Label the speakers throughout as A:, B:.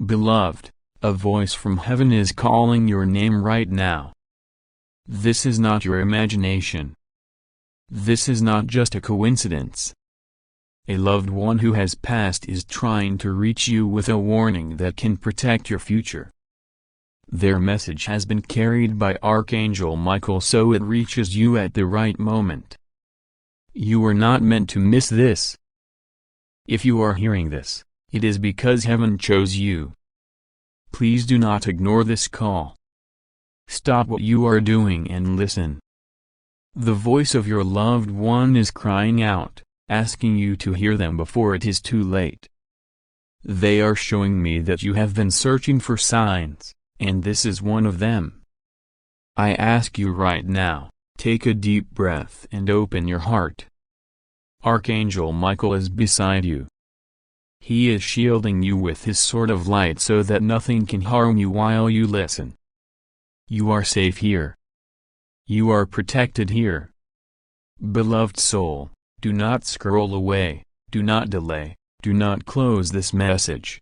A: Beloved, a voice from heaven is calling your name right now. This is not your imagination. This is not just a coincidence. A loved one who has passed is trying to reach you with a warning that can protect your future. Their message has been carried by Archangel Michael, so it reaches you at the right moment. You are not meant to miss this. If you are hearing this, it is because heaven chose you. Please do not ignore this call. Stop what you are doing and listen. The voice of your loved one is crying out, asking you to hear them before it is too late. They are showing me that you have been searching for signs, and this is one of them. I ask you right now, take a deep breath and open your heart. Archangel Michael is beside you. He is shielding you with his sword of light so that nothing can harm you while you listen. You are safe here. You are protected here. Beloved soul, do not scroll away, do not delay, do not close this message.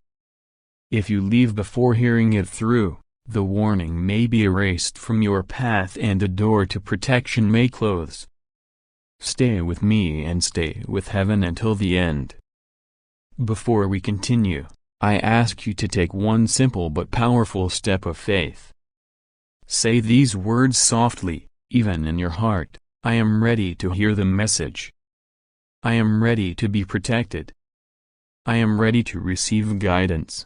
A: If you leave before hearing it through, the warning may be erased from your path and the door to protection may close. Stay with me and stay with heaven until the end. Before we continue, I ask you to take one simple but powerful step of faith. Say these words softly, even in your heart, I am ready to hear the message. I am ready to be protected. I am ready to receive guidance.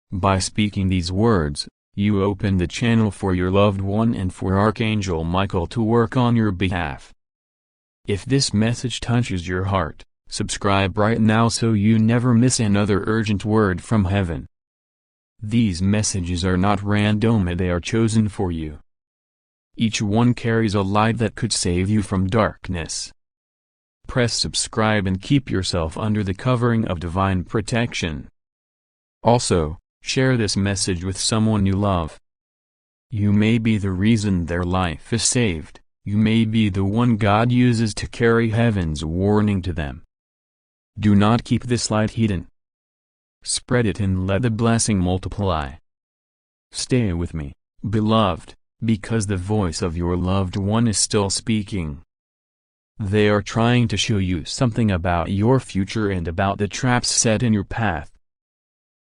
A: By speaking these words, you open the channel for your loved one and for Archangel Michael to work on your behalf. If this message touches your heart, subscribe right now so you never miss another urgent word from heaven. These messages are not random, they are chosen for you. Each one carries a light that could save you from darkness. Press subscribe and keep yourself under the covering of divine protection. Also, share this message with someone you love. You may be the reason their life is saved, you may be the one God uses to carry heaven's warning to them. Do not keep this light hidden. Spread it and let the blessing multiply. Stay with me, beloved, because the voice of your loved one is still speaking. They are trying to show you something about your future and about the traps set in your path.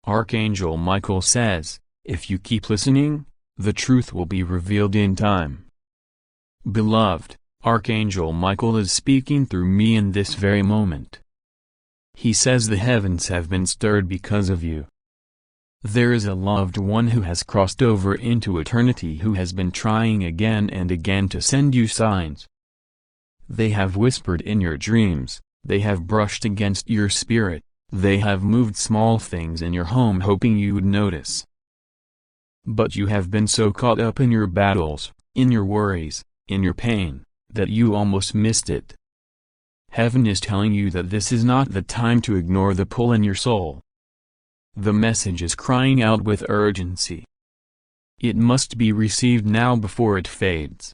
A: Archangel Michael says, if you keep listening, the truth will be revealed in time. Beloved, Archangel Michael is speaking through me in this very moment. He says the heavens have been stirred because of you. There is a loved one who has crossed over into eternity who has been trying again and again to send you signs. They have whispered in your dreams, they have brushed against your spirit, they have moved small things in your home hoping you would notice. But you have been so caught up in your battles, in your worries, in your pain, that you almost missed it. Heaven is telling you that this is not the time to ignore the pull in your soul. The message is crying out with urgency. It must be received now before it fades.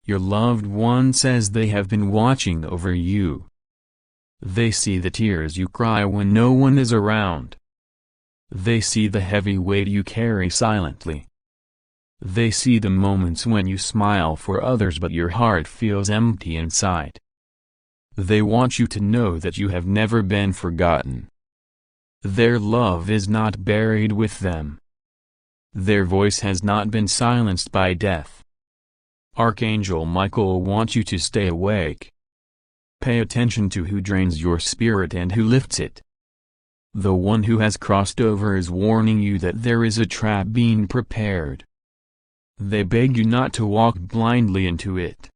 A: Your loved one says they have been watching over you. They see the tears you cry when no one is around. They see the heavy weight you carry silently. They see the moments when you smile for others but your heart feels empty inside. They want you to know that you have never been forgotten. Their love is not buried with them. Their voice has not been silenced by death. Archangel Michael wants you to stay awake. Pay attention to who drains your spirit and who lifts it. The one who has crossed over is warning you that there is a trap being prepared. They beg you not to walk blindly into it.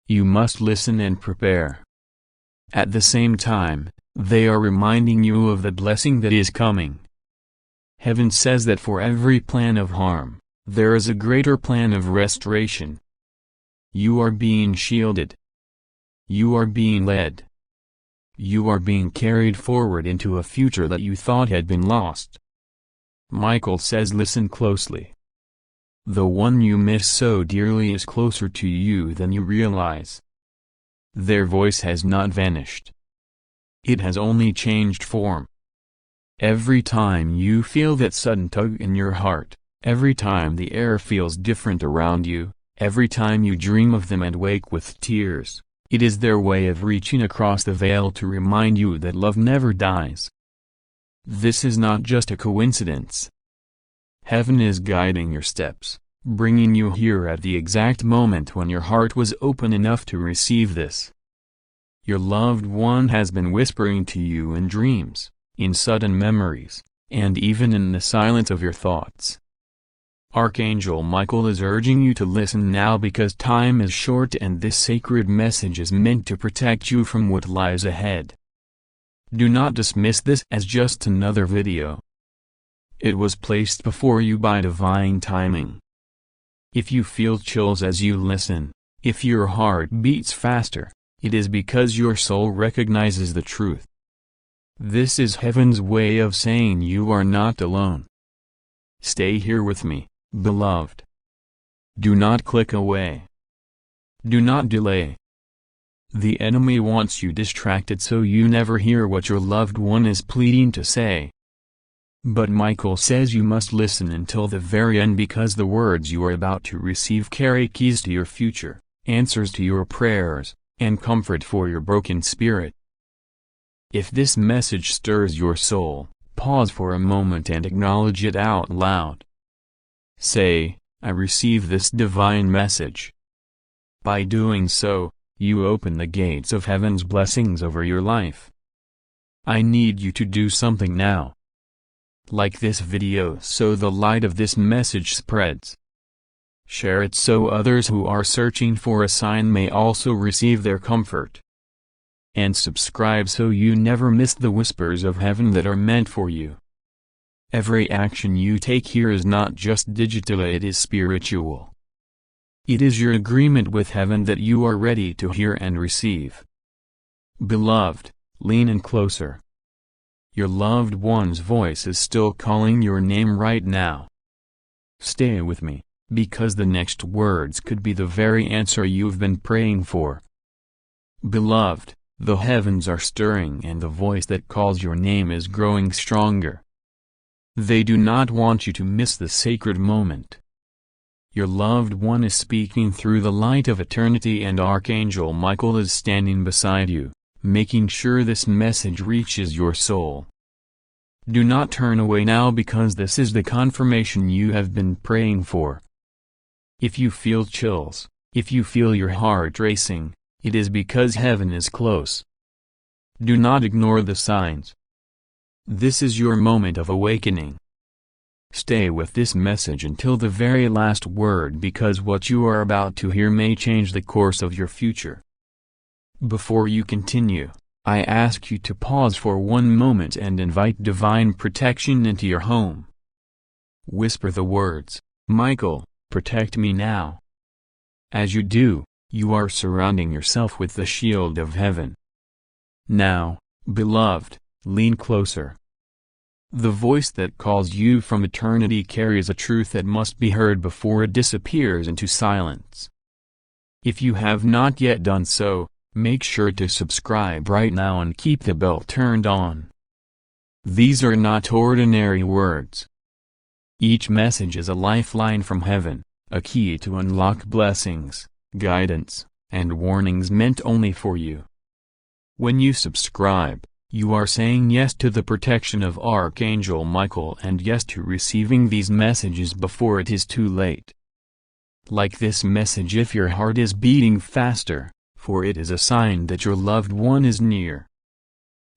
A: You must listen and prepare. At the same time, they are reminding you of the blessing that is coming. Heaven says that for every plan of harm, there is a greater plan of restoration. You are being shielded. You are being led. You are being carried forward into a future that you thought had been lost. Michael says, listen closely. The one you miss so dearly is closer to you than you realize. Their voice has not vanished. It has only changed form. Every time you feel that sudden tug in your heart, every time the air feels different around you, every time you dream of them and wake with tears, it is their way of reaching across the veil to remind you that love never dies. This is not just a coincidence. Heaven is guiding your steps, bringing you here at the exact moment when your heart was open enough to receive this. Your loved one has been whispering to you in dreams, in sudden memories, and even in the silence of your thoughts. Archangel Michael is urging you to listen now because time is short and this sacred message is meant to protect you from what lies ahead. Do not dismiss this as just another video. It was placed before you by divine timing. If you feel chills as you listen, if your heart beats faster, it is because your soul recognizes the truth. This is heaven's way of saying you are not alone. Stay here with me, beloved. Do not click away. Do not delay. The enemy wants you distracted so you never hear what your loved one is pleading to say. But Michael says you must listen until the very end because the words you are about to receive carry keys to your future, answers to your prayers, and comfort for your broken spirit. If this message stirs your soul, pause for a moment and acknowledge it out loud. Say, I receive this divine message. By doing so, you open the gates of heaven's blessings over your life. I need you to do something now. Like this video so the light of this message spreads. Share it so others who are searching for a sign may also receive their comfort. And subscribe so you never miss the whispers of heaven that are meant for you. Every action you take here is not just digital, it is spiritual. It is your agreement with heaven that you are ready to hear and receive. Beloved, lean in closer. Your loved one's voice is still calling your name right now. Stay with me, because the next words could be the very answer you've been praying for. Beloved, the heavens are stirring and the voice that calls your name is growing stronger. They do not want you to miss the sacred moment. Your loved one is speaking through the light of eternity and Archangel Michael is standing beside you, making sure this message reaches your soul. Do not turn away now because this is the confirmation you have been praying for. If you feel chills, if you feel your heart racing, it is because heaven is close. Do not ignore the signs. This is your moment of awakening. Stay with this message until the very last word because what you are about to hear may change the course of your future. Before you continue, I ask you to pause for one moment and invite divine protection into your home. Whisper the words, Michael, protect me now. As you do, you are surrounding yourself with the shield of heaven. Now, beloved, lean closer. The voice that calls you from eternity carries a truth that must be heard before it disappears into silence. If you have not yet done so, make sure to subscribe right now and keep the bell turned on. These are not ordinary words. Each message is a lifeline from heaven, a key to unlock blessings, guidance, and warnings meant only for you. When you subscribe, you are saying yes to the protection of Archangel Michael and yes to receiving these messages before it is too late. Like this message if your heart is beating faster, for it is a sign that your loved one is near.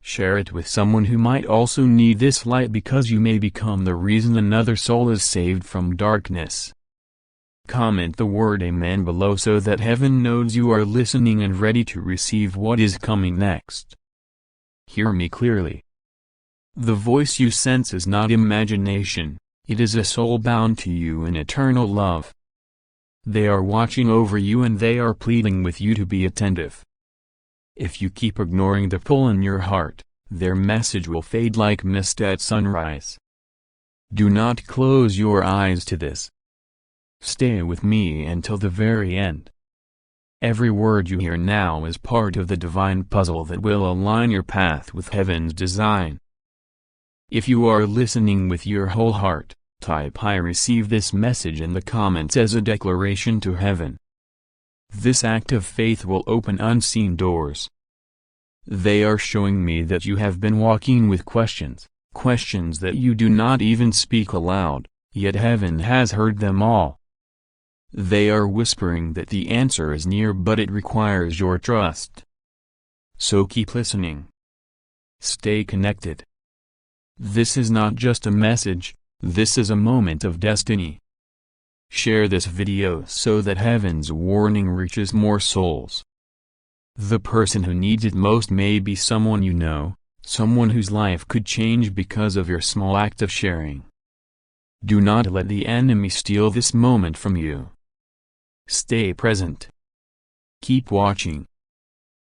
A: Share it with someone who might also need this light because you may become the reason another soul is saved from darkness. Comment the word Amen below so that heaven knows you are listening and ready to receive what is coming next. Hear me clearly. The voice you sense is not imagination, it is a soul bound to you in eternal love. They are watching over you and they are pleading with you to be attentive. If you keep ignoring the pull in your heart, their message will fade like mist at sunrise. Do not close your eyes to this. Stay with me until the very end. Every word you hear now is part of the divine puzzle that will align your path with heaven's design. If you are listening with your whole heart, type "I receive this message" in the comments as a declaration to heaven. This act of faith will open unseen doors. They are showing me that you have been walking with questions that you do not even speak aloud, yet heaven has heard them all. They are whispering that the answer is near, but it requires your trust. So keep listening. Stay connected. This is not just a message, this is a moment of destiny. Share this video so that heaven's warning reaches more souls. The person who needs it most may be someone you know, someone whose life could change because of your small act of sharing. Do not let the enemy steal this moment from you. Stay present. Keep watching.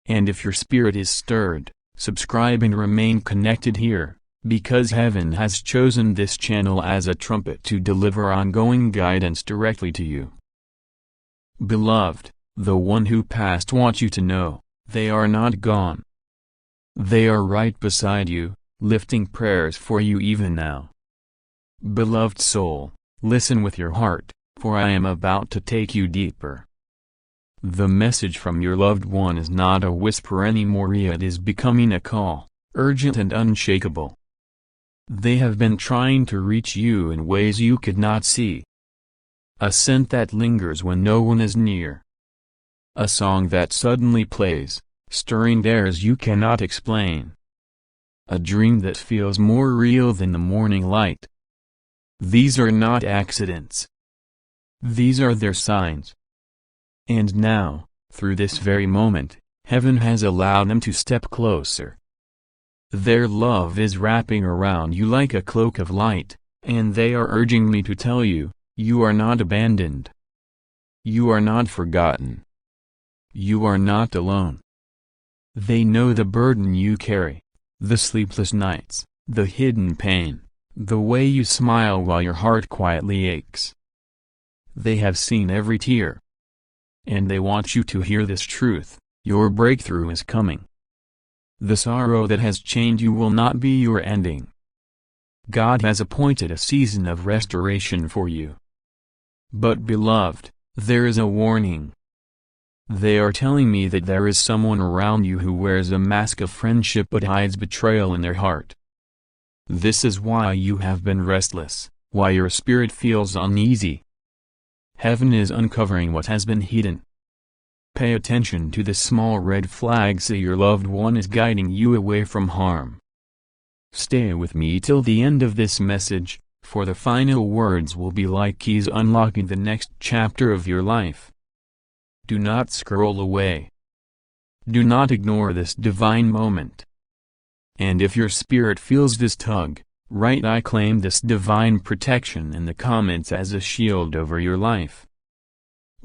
A: And if your spirit is stirred, subscribe and remain connected here, because heaven has chosen this channel as a trumpet to deliver ongoing guidance directly to you. Beloved, the one who passed wants you to know, they are not gone. They are right beside you, lifting prayers for you even now. Beloved soul, listen with your heart, for I am about to take you deeper. The message from your loved one is not a whisper anymore, it is becoming a call, urgent and unshakable. They have been trying to reach you in ways you could not see. A scent that lingers when no one is near. A song that suddenly plays, stirring airs you cannot explain. A dream that feels more real than the morning light. These are not accidents. These are their signs. And now, through this very moment, heaven has allowed them to step closer. Their love is wrapping around you like a cloak of light, and they are urging me to tell you, you are not abandoned. You are not forgotten. You are not alone. They know the burden you carry, the sleepless nights, the hidden pain, the way you smile while your heart quietly aches. They have seen every tear. And they want you to hear this truth, your breakthrough is coming. The sorrow that has chained you will not be your ending. God has appointed a season of restoration for you. But beloved, there is a warning. They are telling me that there is someone around you who wears a mask of friendship but hides betrayal in their heart. This is why you have been restless, why your spirit feels uneasy. Heaven is uncovering what has been hidden. Pay attention to the small red flags that your loved one is guiding you away from harm. Stay with me till the end of this message, for the final words will be like keys unlocking the next chapter of your life. Do not scroll away. Do not ignore this divine moment. And if your spirit feels this tug, write "I claim this divine protection" in the comments as a shield over your life.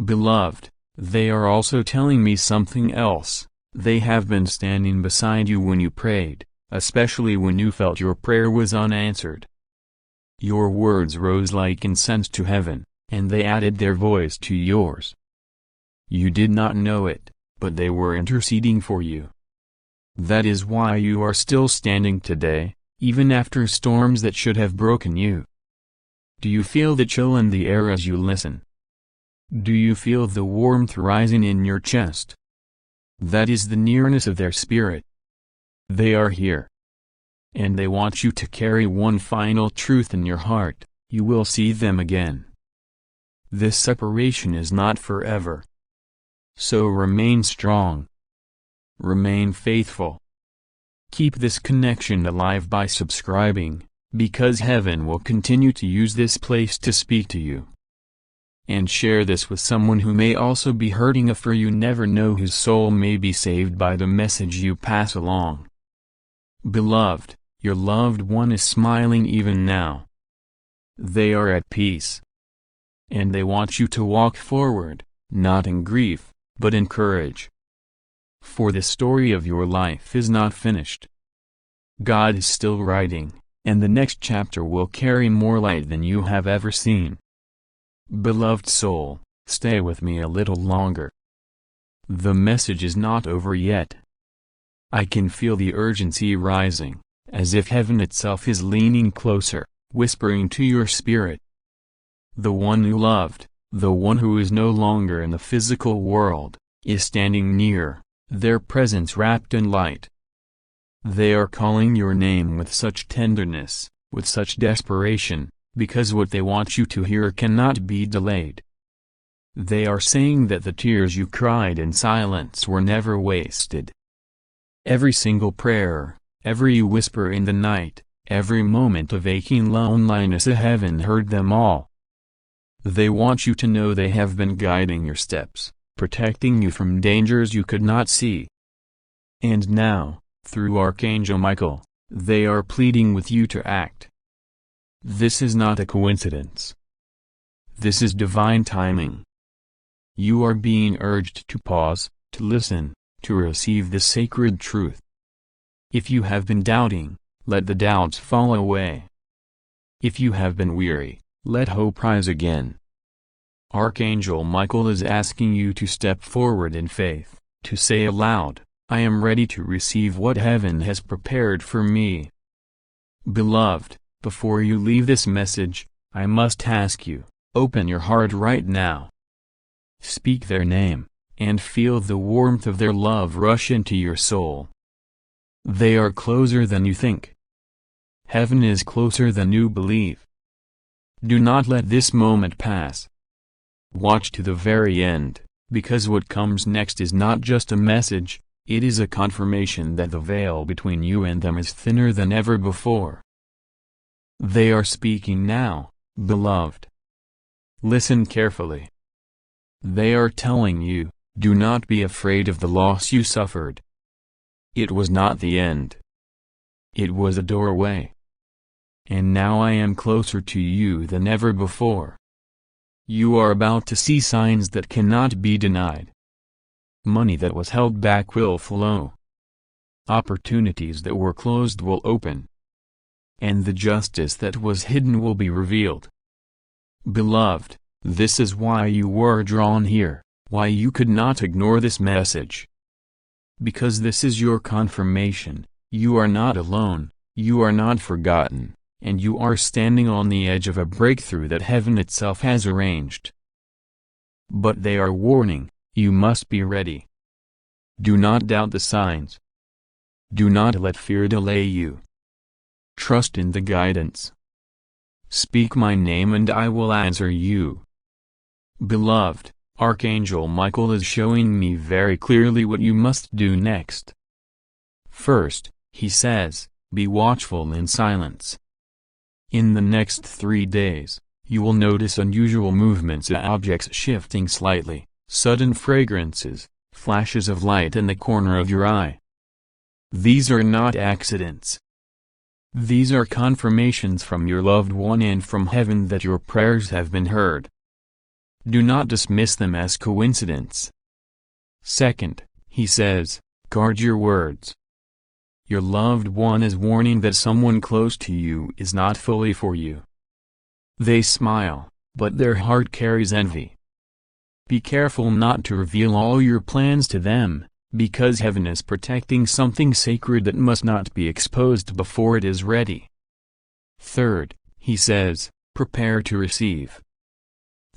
A: Beloved, they are also telling me something else. They have been standing beside you when you prayed, especially when you felt your prayer was unanswered. Your words rose like incense to heaven, and they added their voice to yours. You did not know it, but they were interceding for you. That is why you are still standing today, even after storms that should have broken you. Do you feel the chill in the air as you listen? Do you feel the warmth rising in your chest? That is the nearness of their spirit. They are here. And they want you to carry one final truth in your heart: you will see them again. This separation is not forever. So remain strong. Remain faithful. Keep this connection alive by subscribing, because heaven will continue to use this place to speak to you. And share this with someone who may also be hurting, for you never know whose soul may be saved by the message you pass along. Beloved, your loved one is smiling even now. They are at peace. And they want you to walk forward, not in grief, but in courage. For the story of your life is not finished. God is still writing, and the next chapter will carry more light than you have ever seen. Beloved soul, stay with me a little longer. The message is not over yet. I can feel the urgency rising, as if heaven itself is leaning closer, whispering to your spirit. The one you loved, the one who is no longer in the physical world, is standing near, their presence wrapped in light. They are calling your name with such tenderness, with such desperation, because what they want you to hear cannot be delayed. They are saying that the tears you cried in silence were never wasted. Every single prayer, every whisper in the night, every moment of aching loneliness, heaven heard them all. They want you to know they have been guiding your steps, protecting you from dangers you could not see. And now, through Archangel Michael, they are pleading with you to act. This is not a coincidence. This is divine timing. You are being urged to pause, to listen, to receive the sacred truth. If you have been doubting, let the doubts fall away. If you have been weary, let hope rise again. Archangel Michael is asking you to step forward in faith, to say aloud, I am ready to receive what heaven has prepared for me. Beloved, before you leave this message, I must ask you, open your heart right now. Speak their name, and feel the warmth of their love rush into your soul. They are closer than you think. Heaven is closer than you believe. Do not let this moment pass. Watch to the very end, because what comes next is not just a message, it is a confirmation that the veil between you and them is thinner than ever before. They are speaking now, beloved. Listen carefully. They are telling you, do not be afraid of the loss you suffered. It was not the end. It was a doorway. And now I am closer to you than ever before. You are about to see signs that cannot be denied. Money that was held back will flow. Opportunities that were closed will open. And the justice that was hidden will be revealed. Beloved, this is why you were drawn here, why you could not ignore this message. Because this is your confirmation, you are not alone, you are not forgotten, and you are standing on the edge of a breakthrough that heaven itself has arranged. But they are warning, you must be ready. Do not doubt the signs. Do not let fear delay you. Trust in the guidance. Speak my name and I will answer you. Beloved, Archangel Michael is showing me very clearly what you must do next. First, he says, be watchful in silence. In the next 3 days, you will notice unusual movements, objects shifting slightly, sudden fragrances, flashes of light in the corner of your eye. These are not accidents. These are confirmations from your loved one and from heaven that your prayers have been heard. Do not dismiss them as coincidence. Second, he says, guard your words. Your loved one is warning that someone close to you is not fully for you. They smile, but their heart carries envy. Be careful not to reveal all your plans to them, because heaven is protecting something sacred that must not be exposed before it is ready. Third, he says, prepare to receive.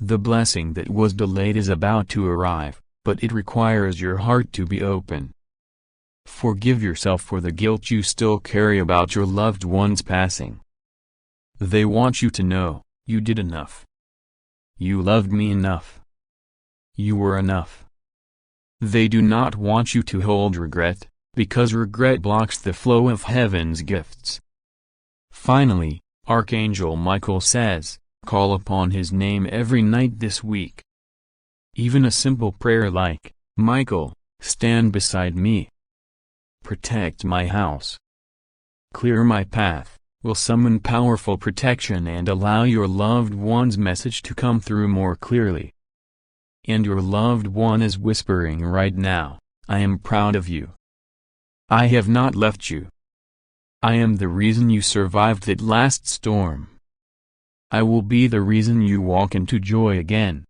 A: The blessing that was delayed is about to arrive, but it requires your heart to be open. Forgive yourself for the guilt you still carry about your loved one's passing. They want you to know, you did enough. You loved me enough. You were enough. They do not want you to hold regret, because regret blocks the flow of heaven's gifts. Finally, Archangel Michael says, call upon his name every night this week. Even a simple prayer like, Michael, stand beside me. Protect my house. Clear my path, will summon powerful protection and allow your loved one's message to come through more clearly. And your loved one is whispering right now, I am proud of you. I have not left you. I am the reason you survived that last storm. I will be the reason you walk into joy again.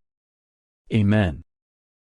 A: Amen.